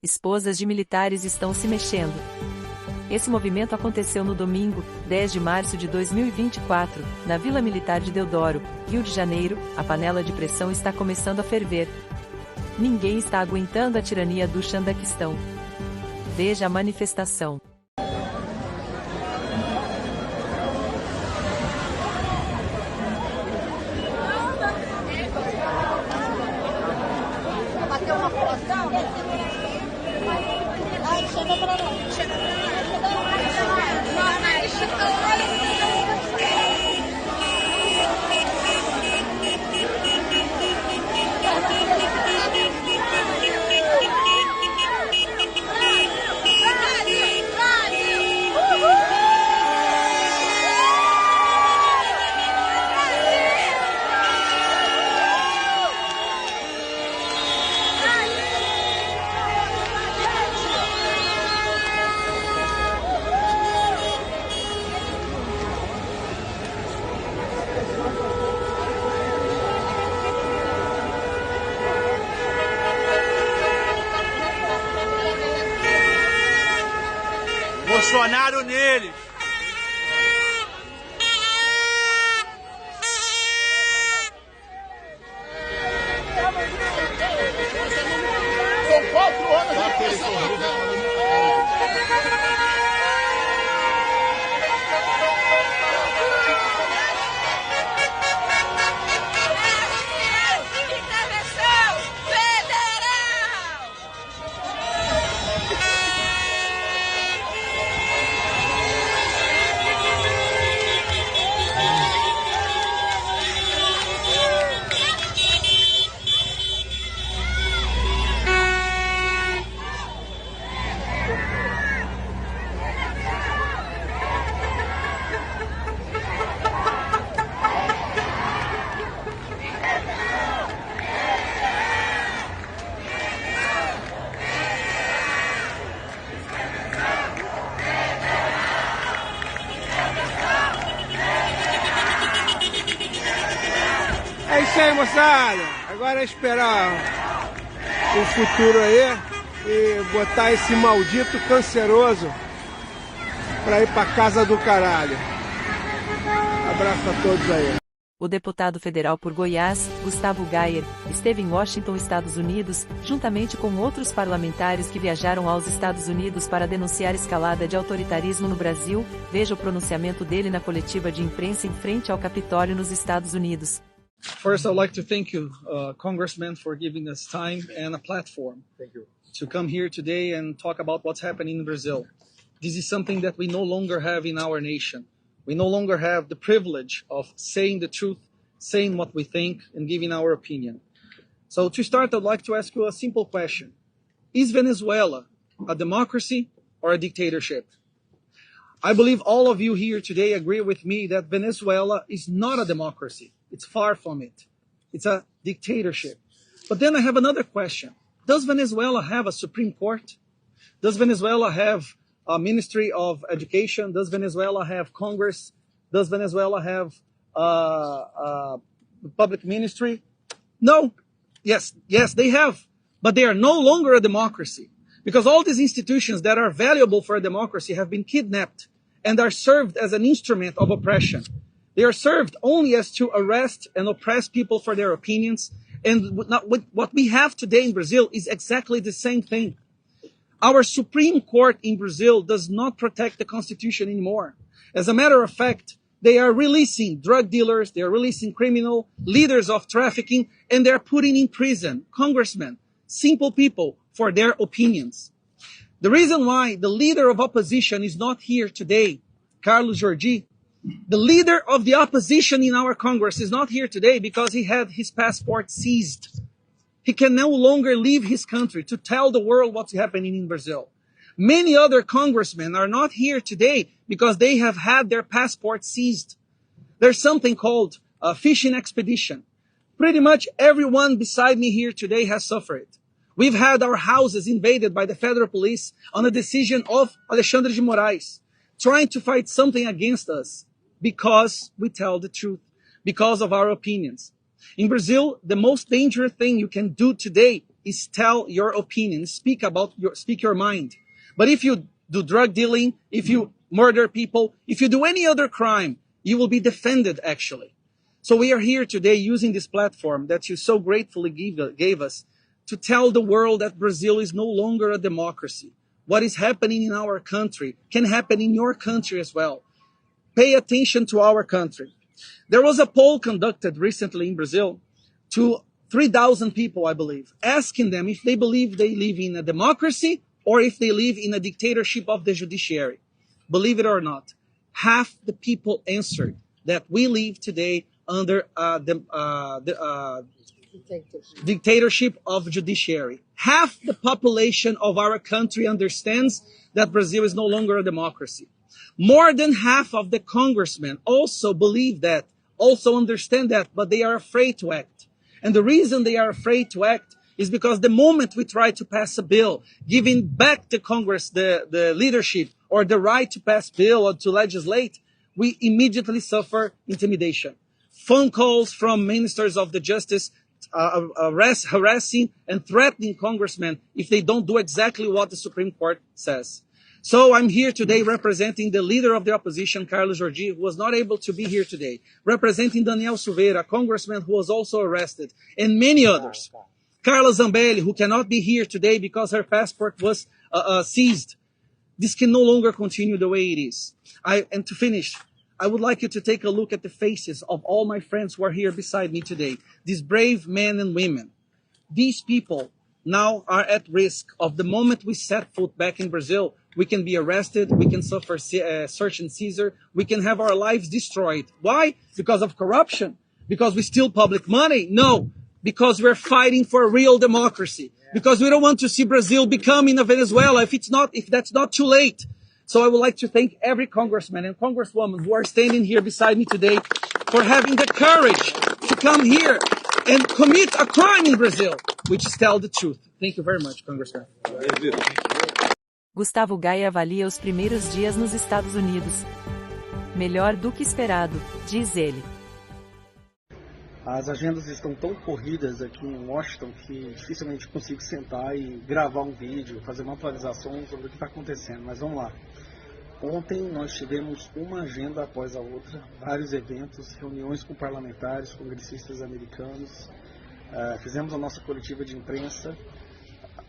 Esposas de militares estão se mexendo. Esse movimento aconteceu no domingo, 10 de março de 2024, na Vila Militar de Deodoro, Rio de Janeiro. A panela de pressão está começando a ferver. Ninguém está aguentando a tirania do Xandaquistão. Veja a manifestação. Bolsonaro neles! São 4 horas de pressão! É isso aí, moçada. Agora é esperar o futuro aí e botar esse maldito canceroso pra ir pra casa do caralho. Abraço a todos aí. O deputado federal por Goiás, Gustavo Gayer, esteve em Washington, Estados Unidos, juntamente com outros parlamentares que viajaram aos Estados Unidos para denunciar a escalada de autoritarismo no Brasil. Veja o pronunciamento dele na coletiva de imprensa em frente ao Capitólio nos Estados Unidos. First, I'd like to thank you, Congressman, for giving us time and a platform to come here today and talk about what's happening in Brazil. This is something that we no longer have in our nation. We no longer have the privilege of saying the truth, saying what we think, and giving our opinion. So to start, I'd like to ask you a simple question. Is Venezuela a democracy or a dictatorship? I believe all of you here today agree with me that Venezuela is not a democracy. It's far from it. It's a dictatorship. But then I have another question. Does Venezuela have a Supreme Court? Does Venezuela have a Ministry of Education? Does Venezuela have Congress? Does Venezuela have public ministry? No. Yes, they have. But they are no longer a democracy. Because all these institutions that are valuable for a democracy have been kidnapped and are served as an instrument of oppression. They are served only as to arrest and oppress people for their opinions. And what we have today in Brazil is exactly the same thing. Our Supreme Court in Brazil does not protect the Constitution anymore. As a matter of fact, they are releasing drug dealers, they are releasing criminal leaders of trafficking, and they're putting in prison congressmen, simple people, for their opinions. The reason why the leader of opposition is not here today, Carlos Jordi, the leader of the opposition in our Congress is not here today because he had his passport seized. He can no longer leave his country to tell the world what's happening in Brazil. Many other congressmen are not here today because they have had their passports seized. There's something called a fishing expedition. Pretty much everyone beside me here today has suffered. We've had our houses invaded by the federal police on a decision of Alexandre de Moraes, trying to fight something against us because we tell the truth, because of our opinions. In Brazil, the most dangerous thing you can do today is tell your opinion, speak your mind. But if you do drug dealing, if you murder people, if you do any other crime, you will be defended actually. So we are here today using this platform that you so gratefully gave us to tell the world that Brazil is no longer a democracy. What is happening in our country can happen in your country as well. Pay attention to our country. There was a poll conducted recently in Brazil to 3,000 people, I believe, asking them if they believe they live in a democracy or if they live in a dictatorship of the judiciary. Believe it or not, half the people answered that we live today under the dictatorship of judiciary. Half the population of our country understands that Brazil is no longer a democracy. More than half of the congressmen also believe that, also understand that, but they are afraid to act. And the reason they are afraid to act is because the moment we try to pass a bill, giving back to Congress the leadership or the right to pass bill or to legislate, we immediately suffer intimidation. Phone calls from ministers of the justice harassing and threatening congressmen if they don't do exactly what the Supreme Court says. So I'm here today representing the leader of the opposition, Carlos Jordi, who was not able to be here today, representing Daniel Silveira, a congressman who was also arrested, and many others. Carla Zambelli, who cannot be here today because her passport was seized. This can no longer continue the way it is. And to finish, I would like you to take a look at the faces of all my friends who are here beside me today. These brave men and women. These people now are at risk of the moment we set foot back in Brazil. We can be arrested, we can suffer search and seizure, we can have our lives destroyed. Why? Because of corruption? Because we steal public money? No, because we're fighting for a real democracy. Because we don't want to see Brazil becoming a Venezuela if that's not too late. So I would like to thank every congressman and congresswoman who are standing here beside me today for having the courage to come here and commit a crime in Brazil, which is tell the truth. Thank you very much, Congressman. Gustavo Gaia avalia os primeiros dias nos Estados Unidos. Melhor do que esperado, diz ele. As agendas estão tão corridas aqui em Washington que dificilmente consigo sentar e gravar um vídeo, fazer uma atualização sobre o que está acontecendo, mas vamos lá. Ontem nós tivemos uma agenda após a outra, vários eventos, reuniões com parlamentares, congressistas americanos, fizemos a nossa coletiva de imprensa.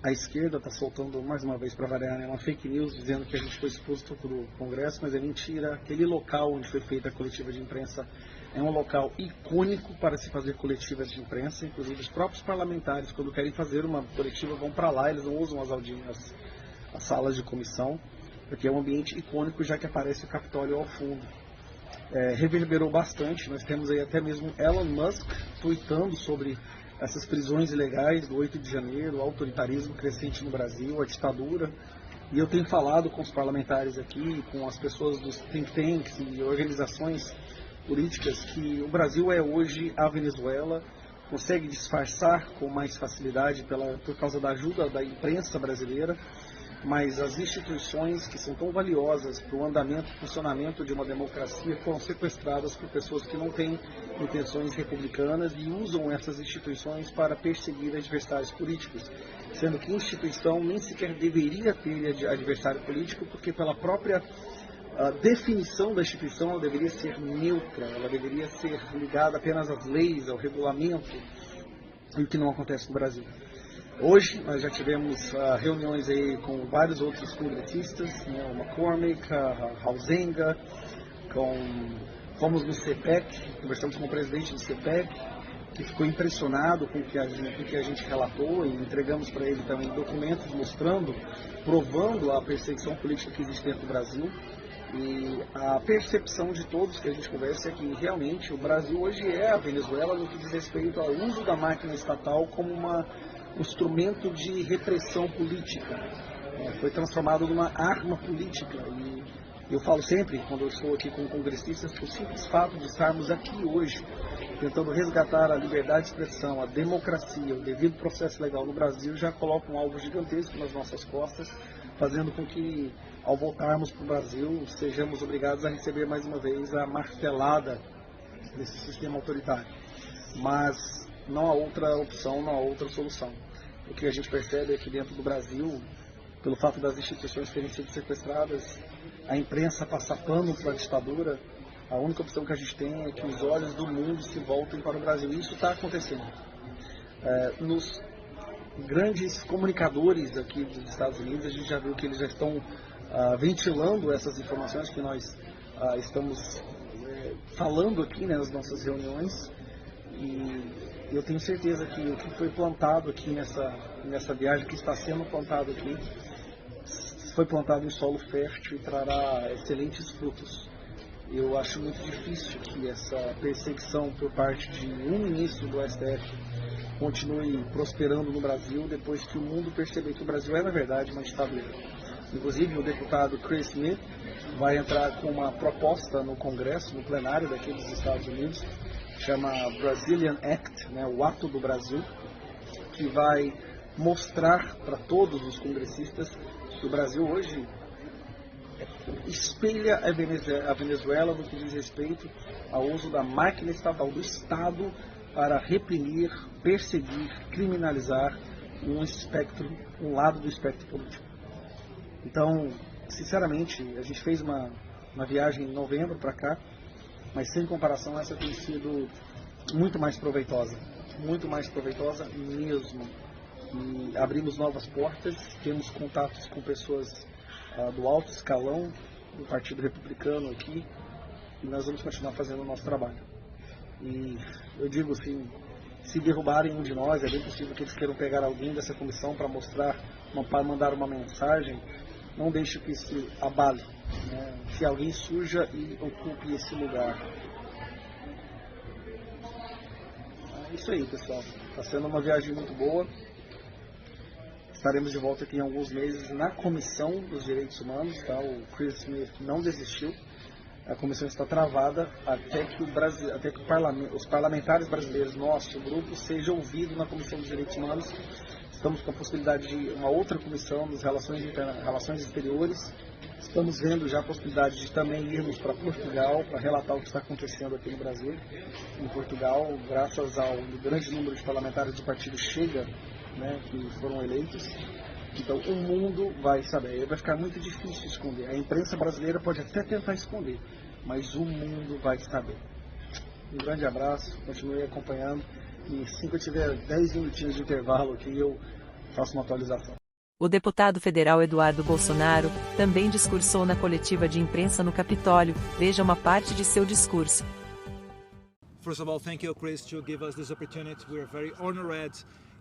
A esquerda está soltando, mais uma vez, para variar, uma fake news, dizendo que a gente foi exposto para o Congresso, mas é mentira. Aquele local onde foi feita a coletiva de imprensa é um local icônico para se fazer coletivas de imprensa. Inclusive, os próprios parlamentares, quando querem fazer uma coletiva, vão para lá, eles não usam as salas de comissão, porque é um ambiente icônico, já que aparece o Capitólio ao fundo. Reverberou bastante, nós temos aí até mesmo Elon Musk tweetando sobre essas prisões ilegais do 8 de janeiro, o autoritarismo crescente no Brasil, a ditadura. E eu tenho falado com os parlamentares aqui, com as pessoas dos think tanks e organizações políticas, que o Brasil é hoje a Venezuela, consegue disfarçar com mais facilidade por causa da ajuda da imprensa brasileira, mas as instituições que são tão valiosas para o andamento e funcionamento de uma democracia foram sequestradas por pessoas que não têm intenções republicanas e usam essas instituições para perseguir adversários políticos, sendo que a instituição nem sequer deveria ter adversário político, porque pela própria definição da instituição ela deveria ser neutra, ela deveria ser ligada apenas às leis, ao regulamento, e o que não acontece no Brasil. Hoje nós já tivemos reuniões aí com vários outros congressistas, o McCormick, a Hausenga, fomos no CPEC, conversamos com o presidente do CPEC, que ficou impressionado com o que a gente relatou, e entregamos para ele também documentos provando a perseguição política que existe dentro do Brasil. E a percepção de todos que a gente conversa é que realmente o Brasil hoje é a Venezuela no que diz respeito ao uso da máquina estatal como um instrumento de repressão política. Foi transformado numa arma política. E eu falo sempre, quando eu estou aqui com congressistas, que o simples fato de estarmos aqui hoje, tentando resgatar a liberdade de expressão, a democracia, o devido processo legal no Brasil, já coloca um alvo gigantesco nas nossas costas, fazendo com que, ao voltarmos para o Brasil, sejamos obrigados a receber mais uma vez a martelada desse sistema autoritário. Mas não há outra opção, não há outra solução. O que a gente percebe é que dentro do Brasil, pelo fato das instituições terem sido sequestradas, a imprensa passar pano para a ditadura, a única opção que a gente tem é que os olhos do mundo se voltem para o Brasil. E isso está acontecendo. Nos grandes comunicadores aqui dos Estados Unidos, a gente já viu que eles já estão ventilando essas informações que nós estamos falando aqui, né, nas nossas reuniões. E eu tenho certeza que o que foi plantado aqui nessa viagem, que está sendo plantado aqui, foi plantado em solo fértil e trará excelentes frutos. Eu acho muito difícil que essa perseguição por parte de um ministro do STF continue prosperando no Brasil, depois que o mundo perceber que o Brasil é, na verdade, uma ditadura. Inclusive, o deputado Chris Smith vai entrar com uma proposta no Congresso, no plenário daqui dos Estados Unidos, chama Brazilian Act, né, o Ato do Brasil, que vai mostrar para todos os congressistas que o Brasil hoje espelha a Venezuela no que diz respeito ao uso da máquina estatal, do Estado, para reprimir, perseguir, criminalizar um lado do espectro político. Então, sinceramente, a gente fez uma viagem em novembro para cá, mas sem comparação essa tem sido muito mais proveitosa mesmo. E abrimos novas portas, temos contatos com pessoas do alto escalão do Partido Republicano aqui, e nós vamos continuar fazendo o nosso trabalho. E eu digo assim, se derrubarem um de nós, é bem possível que eles queiram pegar alguém dessa comissão para mandar uma mensagem. Não deixe que isso abale, né? Que alguém surja e ocupe esse lugar. É isso aí, pessoal. Está sendo uma viagem muito boa. Estaremos de volta aqui em alguns meses na Comissão dos Direitos Humanos. Tá? O Chris Smith não desistiu. A comissão está travada até que os parlamentares brasileiros, nosso grupo, seja ouvido na Comissão dos Direitos Humanos. Estamos com a possibilidade de uma outra comissão das relações exteriores. Estamos vendo já a possibilidade de também irmos para Portugal para relatar o que está acontecendo aqui no Brasil. Em Portugal, graças ao grande número de parlamentares do partido Chega, né, que foram eleitos. Então o mundo vai saber, vai ficar muito difícil esconder. A imprensa brasileira pode até tentar esconder, mas o mundo vai saber. Um grande abraço, continue acompanhando e assim que eu tiver 10 minutinhos de intervalo aqui eu faço uma atualização. O deputado federal Eduardo Bolsonaro também discursou na coletiva de imprensa no Capitólio. Veja uma parte de seu discurso. First of all, thank you, Chris, to give us this opportunity. We are very honored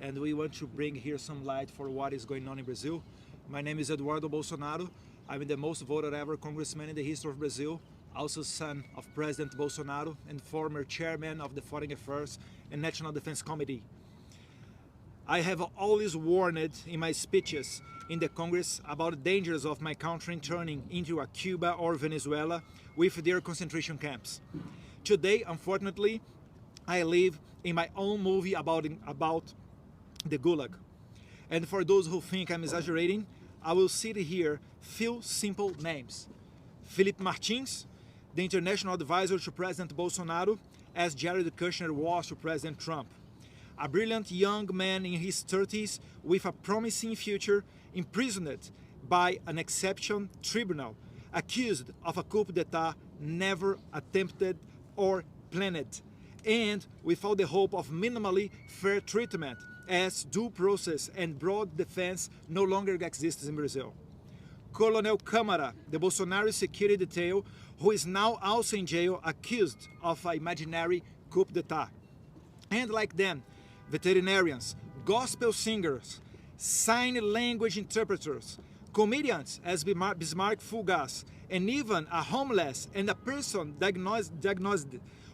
and we want to bring here some light for what is going on in Brazil. My name is Eduardo Bolsonaro. I'm the most voted ever congressman in the history of Brazil, also son of President Bolsonaro and former chairman of the Foreign Affairs and National Defense Committee. I have always warned in my speeches in the Congress about the dangers of my country turning into a Cuba or Venezuela with their concentration camps. Today, unfortunately, I live in my own movie about the Gulag. And for those who think I'm exaggerating, I will cite here few simple names. Felipe Martins, the international advisor to President Bolsonaro, as Jared Kushner was to President Trump. A brilliant young man in his 30s with a promising future, imprisoned by an exception tribunal, accused of a coup d'etat never attempted or planned, and without the hope of minimally fair treatment, as due process and broad defense no longer exists in Brazil. Colonel Câmara, the Bolsonaro security detail, who is now also in jail accused of an imaginary coup d'etat. And like them, veterinarians, gospel singers, sign language interpreters, comedians as Bismarck Fugas, and even a homeless and a person diagnosed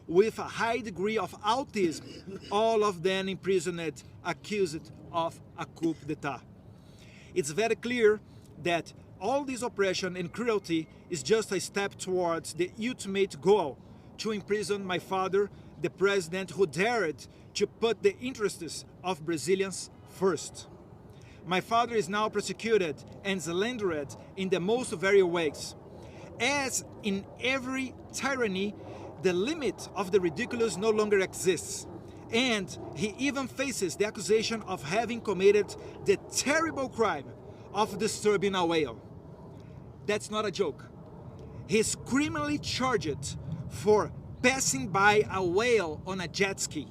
with a high degree of autism, all of them imprisoned, accused of a coup d'etat. It's very clear that all this oppression and cruelty is just a step towards the ultimate goal, to imprison my father, the president who dared to put the interests of Brazilians first. My father is now prosecuted and slandered in the most various ways. As in every tyranny, the limit of the ridiculous no longer exists. And he even faces the accusation of having committed the terrible crime of disturbing a whale. That's not a joke. He's criminally charged for passing by a whale on a jet ski.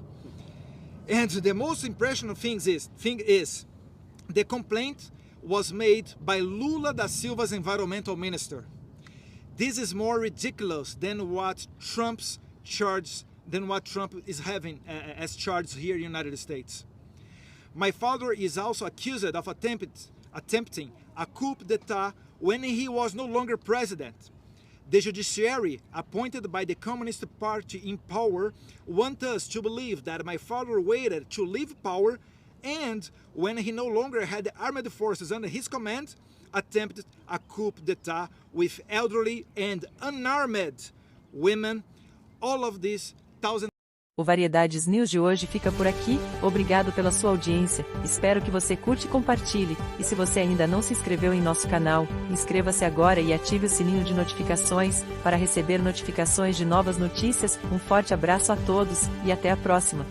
And the most impressionable thing is the complaint was made by Lula da Silva's environmental minister. This is more ridiculous than what Trump is having as charged here in the United States. My father is also accused of attempting a coup d'etat when he was no longer president. The judiciary, appointed by the Communist Party in power, want us to believe that my father waited to leave power and, when he no longer had the armed forces under his command, attempted a coup d'etat with elderly and unarmed women. All of these thousands. O Variedades News de hoje fica por aqui. Obrigado pela sua audiência, espero que você curte e compartilhe, e se você ainda não se inscreveu em nosso canal, inscreva-se agora e ative o sininho de notificações, para receber notificações de novas notícias. Um forte abraço a todos, e até a próxima!